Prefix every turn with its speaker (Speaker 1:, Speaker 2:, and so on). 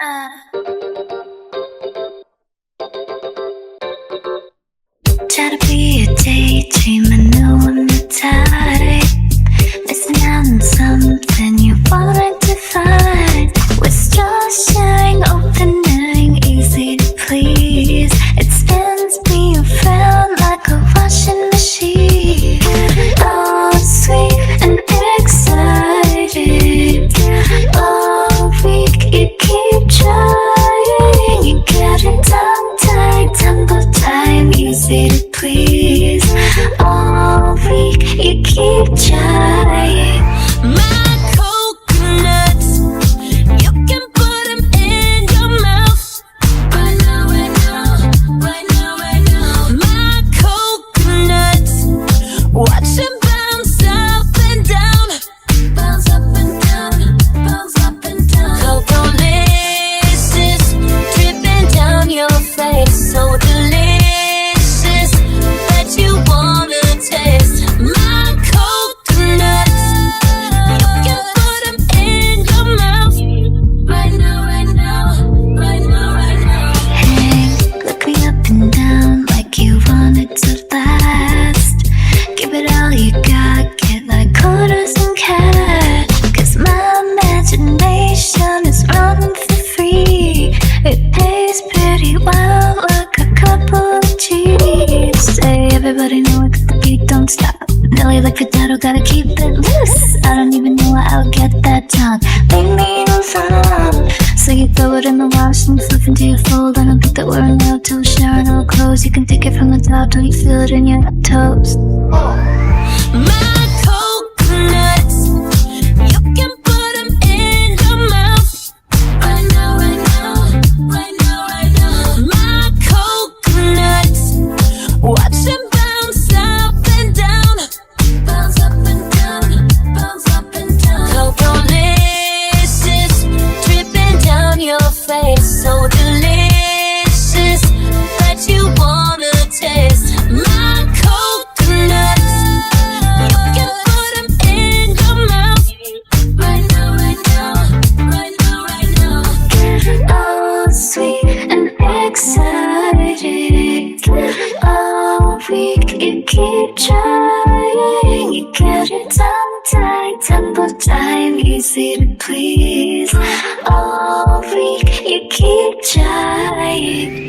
Speaker 1: Try to be a daydream, I know I'm the type. Missing out on something you wanted to find. With straws sharing, opening, easy to please. It spins me around like a washing machine. Oh, sweet and excited. All week you keep trying. You get it tongue-tied, tumble time, easy to please. All week you keep trying.
Speaker 2: My coconuts, you can put them in your mouth. Right now, right now, right now, right now. My coconuts, watch them bounce up and down. Bounce up and down, bounce up and down. Coco-licious, dripping down your face. So delicious that you wanna taste. My coconuts, you can put them in your mouth. Right now, right now, right now, right now.
Speaker 1: Hey, look me up and down like you want it to last. Give it all you got, get like quarters and cash. Cause my imagination is running for free. It pays pretty well, like a couple of G's. Say everybody know it, 'cause the beat don't stop. Nelly like Fidel, gotta keep it loose. I don't even know how I'll get that tongue. Leave me alone. So you throw it in the wash and flip into your fold. I don't think that we're allowed to share no clothes. You can take it from the top, don't you feel it in your toes?
Speaker 2: My coconuts, you can put them in your mouth. Right now, right now, right now, right now. My coconuts, watch them bounce up and down. Bounce up and down, bounce up and down. Coco-licious, dripping down your face. So delicious that you wanna taste. My coconuts, you can put them in your mouth. Right now, right now, right now, right now.
Speaker 1: Oh, sweet and excited. All week you keep trying. You get it tongue-tied, tumble time, easy to please. All week you keep trying.